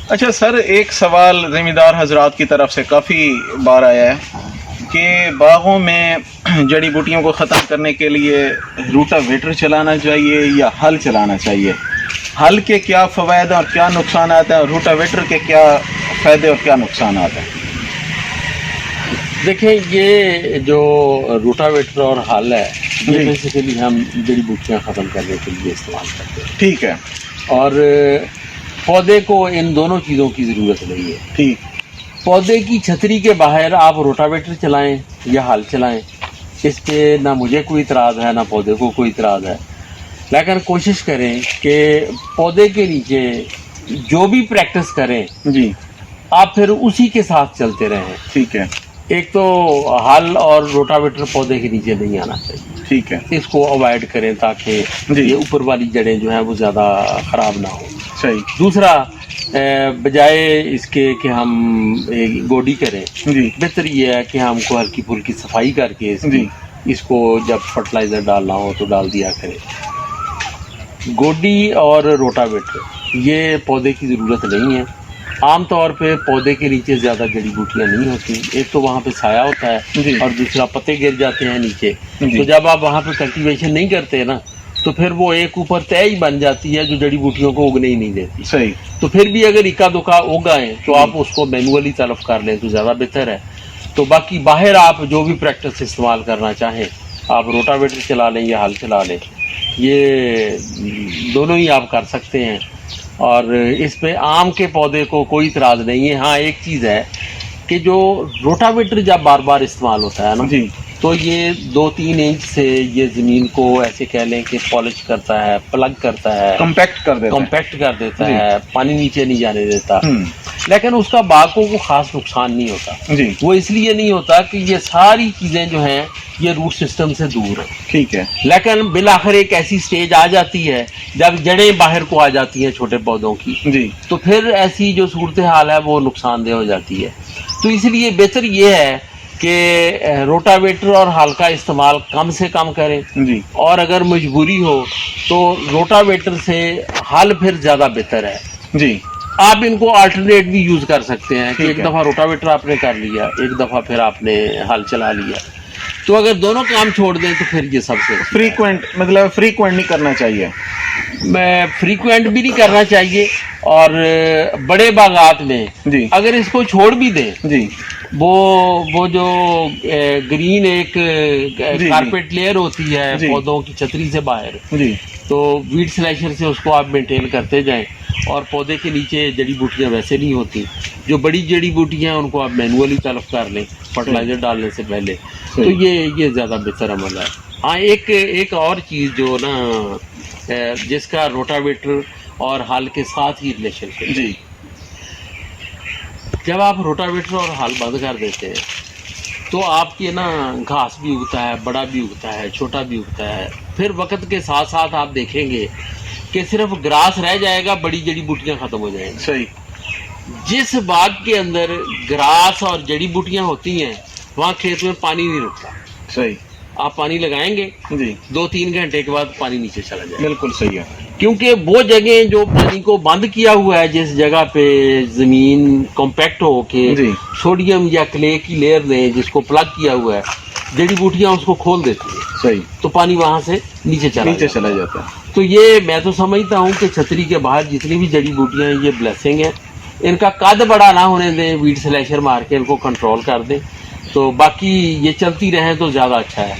اچھا سر، ایک سوال زمیندار حضرات کی طرف سے کافی بار آیا ہے کہ باغوں میں جڑی بوٹیوں کو ختم کرنے کے لیے روٹا ویٹر چلانا چاہیے یا ہل چلانا چاہیے؟ ہل کے کیا فوائد اور کیا نقصانات ہیں، اور روٹا ویٹر کے کیا فائدے اور کیا نقصانات ہیں؟ دیکھیں، یہ جو روٹا ویٹر اور ہل ہے یہ بیسیکلی ہم جڑی بوٹیاں ختم کرنے کے لیے استعمال کرتے ہیں. ٹھیک ہے. اور پودے کو ان دونوں چیزوں کی ضرورت نہیں ہے. ٹھیک. پودے کی چھتری کے باہر آپ روٹا ویٹر چلائیں یا ہل چلائیں، اس پہ نہ مجھے کوئی اعتراض ہے نہ پودے کو کوئی اعتراض ہے، لیکن کوشش کریں کہ پودے کے نیچے جو بھی پریکٹس کریں جی آپ پھر اسی کے ساتھ چلتے رہیں. ٹھیک ہے. ایک تو ہل اور روٹا ویٹر پودے کے نیچے نہیں آنا چاہیے. ٹھیک ہے. اس کو اوائڈ کریں تاکہ یہ اوپر والی جڑیں جو ہیں وہ زیادہ خراب نہ ہوں. صحیح. دوسرا، بجائے اس کے کہ ہم گوڈی کریں، بہتر یہ ہے کہ ہم کو ہلکی پھلکی صفائی کر کے اس کو جب فرٹیلائزر ڈالنا ہو تو ڈال دیا کریں. گوڈی اور روٹا ویٹر یہ پودے کی ضرورت نہیں ہے. عام طور پہ پودے کے نیچے زیادہ جڑی بوٹیاں نہیں ہوتی. ایک تو وہاں پہ سایہ ہوتا ہے اور دوسرا پتے گر جاتے ہیں نیچے. تو جب آپ وہاں پہ کلٹیویشن نہیں کرتے نا تو پھر وہ ایک اوپر طے ہی بن جاتی ہے جو جڑی بوٹیوں کو اگنے ہی نہیں دیتی. صحیح. تو پھر بھی اگر اکا دکا اگائیں تو آپ اس کو مینولی طرف کر لیں تو زیادہ بہتر ہے. تو باقی باہر آپ جو بھی پریکٹس استعمال کرنا چاہیں، آپ روٹا ویٹر چلا لیں یا ہل چلا لیں، یہ دونوں ہی آپ کر سکتے ہیں. اور اس پہ آم کے پودے کو کوئی اعتراض نہیں ہے. ہاں ایک چیز ہے کہ جو روٹا ویٹر جب بار بار استعمال ہوتا ہے نا تو یہ 2-3 انچ سے یہ زمین کو ایسے کہہ لیں کہ پالش کرتا ہے، پلگ کرتا ہے، کمپیکٹ کر دیتا ہے، پانی نیچے نہیں جانے دیتا. لیکن اس کا باغ کو کوئی خاص نقصان نہیں ہوتا. وہ اس لیے نہیں ہوتا کہ یہ ساری چیزیں جو ہیں یہ روٹ سسٹم سے دور ہیں. ٹھیک ہے. لیکن بالآخر ایک ایسی سٹیج آ جاتی ہے جب جڑیں باہر کو آ جاتی ہیں چھوٹے پودوں کی، تو پھر ایسی جو صورتحال ہے وہ نقصان دہ ہو جاتی ہے. تو اس لیے بہتر یہ ہے کہ روٹا ویٹر اور ہل کا استعمال کم سے کم کریں. اور اگر مجبوری ہو تو روٹا ویٹر سے ہل پھر زیادہ بہتر ہے. آپ ان کو آلٹرنیٹ بھی یوز کر سکتے ہیں کہ ایک دفعہ روٹا ویٹر آپ نے کر لیا، ایک دفعہ پھر آپ نے ہل چلا لیا. تو اگر دونوں کام چھوڑ دیں تو پھر یہ سب سے فریکوینٹ نہیں کرنا چاہیے. فریکوینٹ بھی نہیں کرنا چاہیے. اور بڑے باغات میں اگر اس کو چھوڑ بھی دیں، وہ جو گرین ایک کارپیٹ لیئر ہوتی ہے پودوں کی چھتری سے باہر، تو ویڈ سلیشر سے اس کو آپ مینٹین کرتے جائیں. اور پودے کے نیچے جڑی بوٹیاں ویسے نہیں ہوتی. جو بڑی جڑی بوٹیاں ہیں ان کو آپ مینولی طرف کر لیں فرٹیلائزر ڈالنے سے پہلے. تو یہ زیادہ بہتر عمل ہے. ہاں ایک اور چیز جو نا جس کا روٹا ویٹر اور ہل کے ساتھ ہی ریلیشن ہے، جب آپ روٹا ویٹر اور ہل بند کر دیتے ہیں تو آپ کے نا گھاس بھی اگتا ہے، بڑا بھی اگتا ہے، چھوٹا بھی اگتا ہے. پھر وقت کے ساتھ ساتھ آپ دیکھیں گے کہ صرف گراس رہ جائے گا، بڑی جڑی بوٹیاں ختم ہو جائیں گی. صحیح. جس باغ کے اندر گراس اور جڑی بوٹیاں ہوتی ہیں وہاں کھیت میں پانی نہیں رکتا. صحیح. آپ پانی لگائیں گے 2-3 گھنٹے کے بعد پانی نیچے چلا جائے. بالکل صحیح ہے. کیونکہ وہ جگہیں جو پانی کو بند کیا ہوا ہے، جس جگہ پہ زمین کمپیکٹ ہو کے سوڈیم یا کلے کی لیئر نے جس کو پلگ کیا ہوا ہے، جڑی بوٹیاں اس کو کھول دیتی ہیں. صحیح. تو پانی وہاں سے نیچے چلا جاتا ہے. تو یہ میں تو سمجھتا ہوں کہ چھتری کے باہر جتنی بھی جڑی بوٹیاں ہیں یہ بلیسنگ ہیں. ان کا قد بڑا نہ ہونے دیں، ویڈ سلیشر مار کے ان کو کنٹرول کر دیں. تو باقی یہ چلتی رہیں تو زیادہ اچھا ہے.